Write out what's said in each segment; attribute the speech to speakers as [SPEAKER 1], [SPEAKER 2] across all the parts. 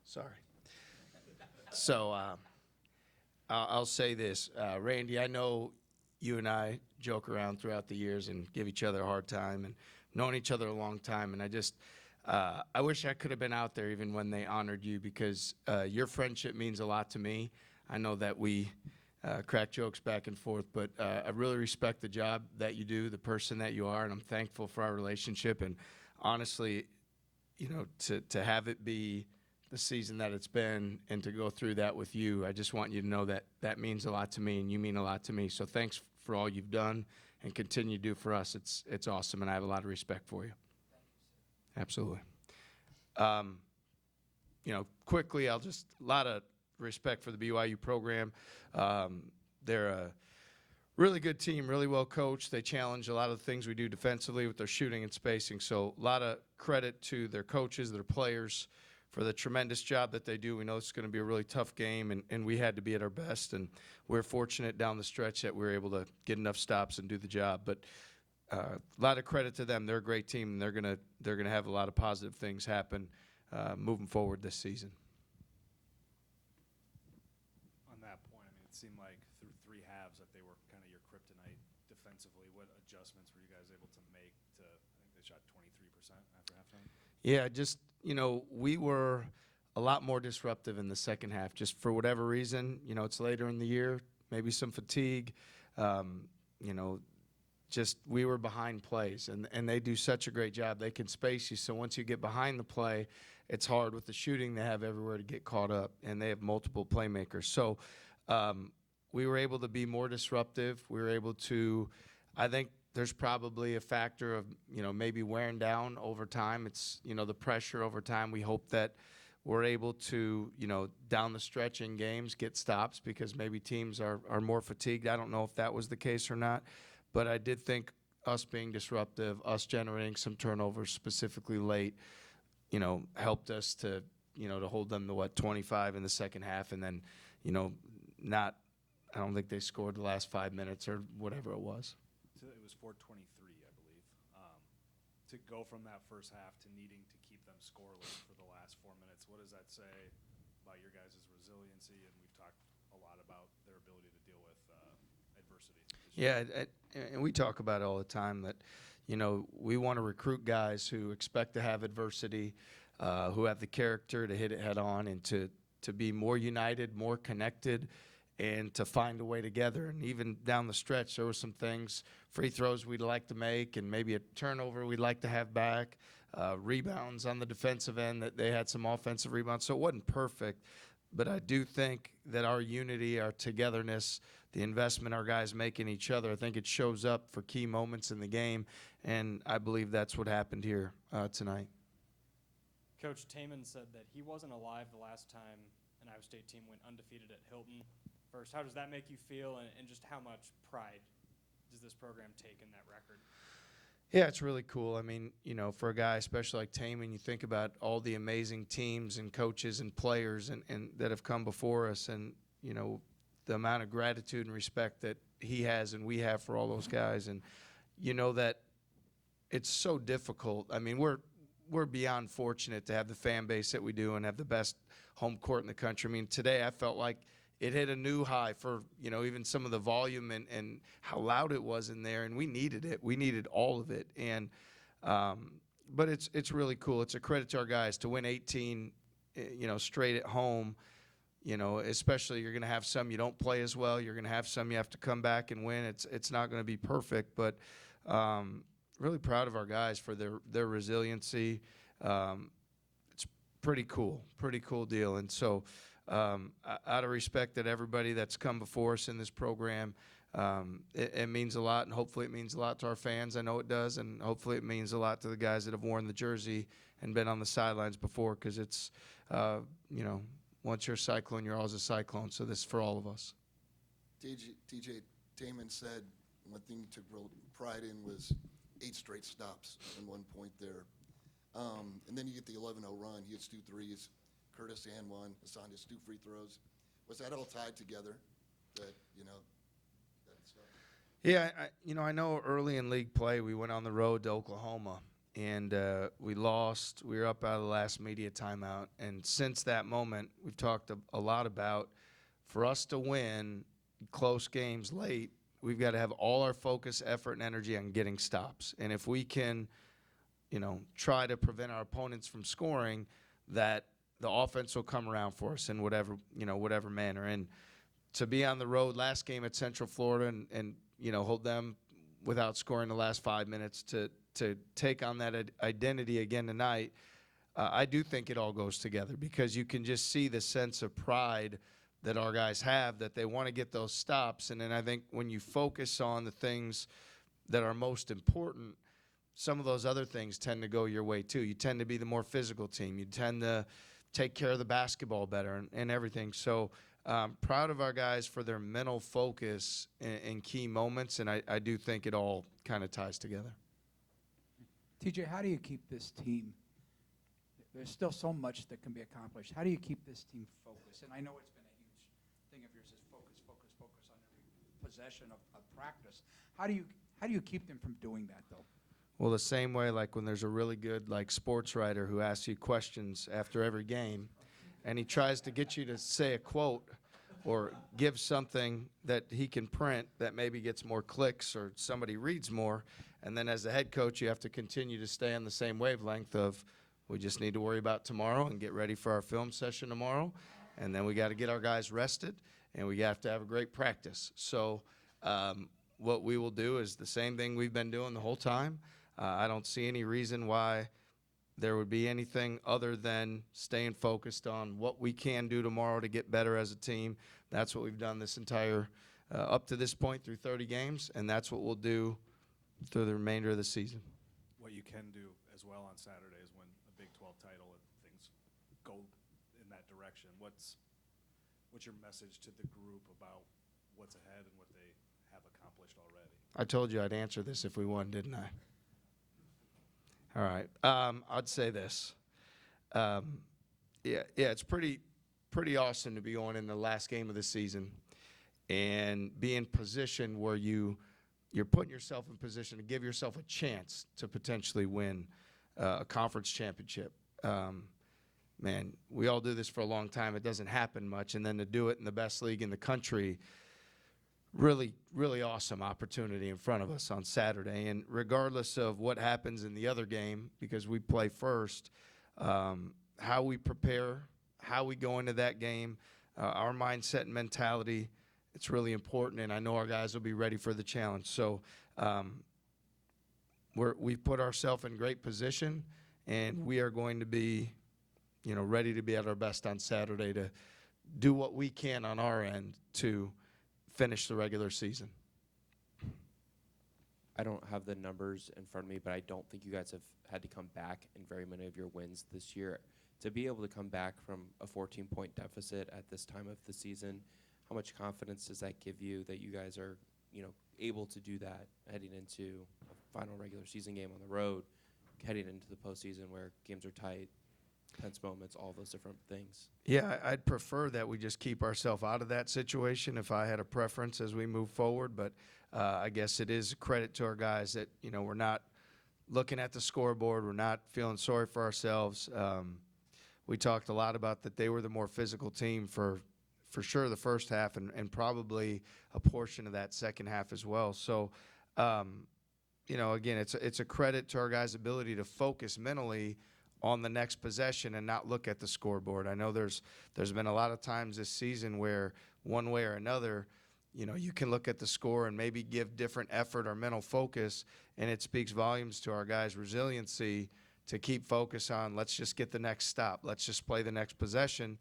[SPEAKER 1] Sorry. So I'll say this. Randy, I know you and I joke around throughout the years and give each other a hard time and known each other a long time. And I wish I could have been out there even when they honored you, because your friendship means a lot to me. I know that we crack jokes back and forth, but I really respect the job that you do, the person that you are, and I'm thankful for our relationship. And honestly, to have it be the season that it's been and to go through that with you, I just want you to know that that means a lot to me and you mean a lot to me. So thanks for all you've done and continue to do for us. It's awesome, and I have a lot of respect for you. Absolutely. Quickly, a lot of respect for the BYU program. They're a really good team, really well coached. They challenge a lot of the things we do defensively with their shooting and spacing. So a lot of credit to their coaches, their players, for the tremendous job that they do. We know it's going to be a really tough game, and we had to be at our best. And we're fortunate down the stretch that we were able to get enough stops and do the job. But a lot of credit to them. They're a great team, and they're gonna have a lot of positive things happen moving forward this season.
[SPEAKER 2] On that point, I mean, it seemed like through three halves that they were kind of your kryptonite defensively. What adjustments were you guys able to make to, I think they shot 23% after halftime?
[SPEAKER 1] Yeah, we were a lot more disruptive in the second half, just for whatever reason. It's later in the year, maybe some fatigue. We were behind plays, and they do such a great job. They can space you, so once you get behind the play, it's hard with the shooting they have everywhere to get caught up, and they have multiple playmakers. So we were able to be more disruptive. We were able to, I think there's probably a factor of, maybe wearing down over time. It's, the pressure over time. We hope that we're able to, down the stretch in games, get stops, because maybe teams are more fatigued. I don't know if that was the case or not, but I did think us being disruptive, us generating some turnovers specifically late, helped us to, to hold them to 25 in the second half, and then, I don't think they scored the last 5 minutes or whatever it was.
[SPEAKER 2] So it was 4:23, I believe. To go from that first half to needing to keep them scoreless for the last 4 minutes, what does that say about your guys' resiliency? And we've talked a lot about their ability to deal with adversity.
[SPEAKER 1] Yeah, and we talk about it all the time that, we want to recruit guys who expect to have adversity, who have the character to hit it head on, and to be more united, more connected, and to find a way together. And even down the stretch, there were some things, free throws we'd like to make, and maybe a turnover we'd like to have back, rebounds on the defensive end, that they had some offensive rebounds. So it wasn't perfect, but I do think that our unity, our togetherness, the investment our guys make in each other, I think it shows up for key moments in the game, and I believe that's what happened here tonight.
[SPEAKER 3] Coach Taman said that he wasn't alive the last time an Iowa State team went undefeated at Hilton. First, how does that make you feel, and just how much pride does this program take in that record?
[SPEAKER 1] Yeah, it's really cool. I mean, for a guy especially like Taman, you think about all the amazing teams and coaches and players and that have come before us, and, the amount of gratitude and respect that he has and we have for all those guys. And that it's so difficult. I mean, we're beyond fortunate to have the fan base that we do and have the best home court in the country. I mean, today I felt like it hit a new high for, even some of the volume and how loud it was in there, and we needed it. We needed all of it. And but it's really cool. It's a credit to our guys to win 18, straight at home. Especially you're going to have some you don't play as well. You're going to have some you have to come back and win. It's not going to be perfect, but really proud of our guys for their resiliency. It's pretty cool deal. And so out of respect that everybody that's come before us in this program, it means a lot, and hopefully it means a lot to our fans. I know it does, and hopefully it means a lot to the guys that have worn the jersey and been on the sidelines before, because it's, once you're a Cyclone, you're always a Cyclone, so this is for all of us.
[SPEAKER 4] TJ Taman said one thing he took real pride in was 8 straight stops at one point there. And then you get the 11-0 run. He hits 2 threes. Curtis and one. Hassan hits 2 free throws. Was that all tied together? That stuff?
[SPEAKER 1] Yeah, I know early in league play we went on the road to Oklahoma, and we lost. We were up out of the last media timeout, and since that moment, we've talked a lot about, for us to win close games late, we've got to have all our focus, effort, and energy on getting stops. And if we can, try to prevent our opponents from scoring, that the offense will come around for us in whatever manner. And to be on the road last game at Central Florida and hold them without scoring the last 5 minutes to take on that identity again tonight, I do think it all goes together, because you can just see the sense of pride that our guys have, that they want to get those stops. And then I think when you focus on the things that are most important, some of those other things tend to go your way too. You tend to be the more physical team. You tend to take care of the basketball better and everything. So proud of our guys for their mental focus in key moments, and I do think it all kind of ties together.
[SPEAKER 5] TJ, how do you keep this team? There's still so much that can be accomplished. How do you keep this team focused? And I know it's been a huge thing of yours is focus on every possession of practice. How do you keep them from doing that, though?
[SPEAKER 1] Well, the same way, like when there's a really good sports writer who asks you questions after every game, and he tries to get you to say a quote or give something that he can print that maybe gets more clicks or somebody reads more, and then as the head coach, you have to continue to stay on the same wavelength of, we just need to worry about tomorrow and get ready for our film session tomorrow, and then we got to get our guys rested, and we have to have a great practice. So what we will do is the same thing we've been doing the whole time. I don't see any reason why there would be anything other than staying focused on what we can do tomorrow to get better as a team. That's what we've done this entire, up to this point through 30 games, and that's what we'll do through the remainder of the season.
[SPEAKER 2] What you can do as well on Saturday is win a Big 12 title and things go in that direction. What's your message to the group about what's ahead and what they have accomplished already?
[SPEAKER 1] I told you I'd answer this if we won, didn't I? All right. I'd say this. It's pretty awesome to be on in the last game of the season and be in position where you're putting yourself in position to give yourself a chance to potentially win a conference championship. Man, we all do this for a long time. It doesn't happen much. And then to do it in the best league in the country, really, really awesome opportunity in front of us on Saturday. And regardless of what happens in the other game, because we play first, how we prepare, how we go into that game, our mindset and mentality, it's really important, and I know our guys will be ready for the challenge. So we've put ourselves in great position, and we are going to be, ready to be at our best on Saturday to do what we can on our end to finish the regular season.
[SPEAKER 6] I don't have the numbers in front of me, but I don't think you guys have had to come back in very many of your wins this year. To be able to come back from a 14-point deficit at this time of the season, how much confidence does that give you that you guys are, able to do that heading into a final regular season game on the road, heading into the postseason where games are tight, tense moments, all those different things?
[SPEAKER 1] Yeah, I'd prefer that we just keep ourselves out of that situation if I had a preference as we move forward. But I guess it is a credit to our guys that, we're not looking at the scoreboard. We're not feeling sorry for ourselves. We talked a lot about that they were the more physical team for sure the first half and probably a portion of that second half as well. So, again, it's a credit to our guys' ability to focus mentally on the next possession and not look at the scoreboard. I know there's been a lot of times this season where one way or another, you can look at the score and maybe give different effort or mental focus, and it speaks volumes to our guys' resiliency to keep focus on, let's just get the next stop. Let's just play the next possession,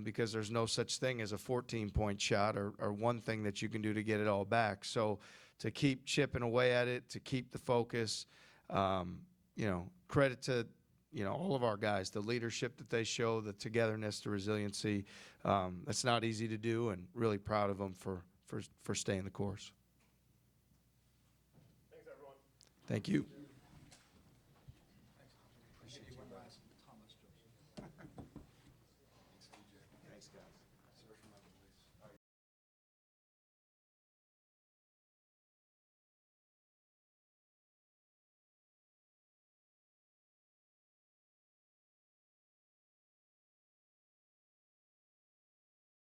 [SPEAKER 1] because there's no such thing as a 14-point shot or one thing that you can do to get it all back. So to keep chipping away at it, to keep the focus, credit to all of our guys, the leadership that they show, the togetherness, the resiliency. That's not easy to do, and really proud of them for staying the course.
[SPEAKER 7] Thanks, everyone.
[SPEAKER 1] Thank you.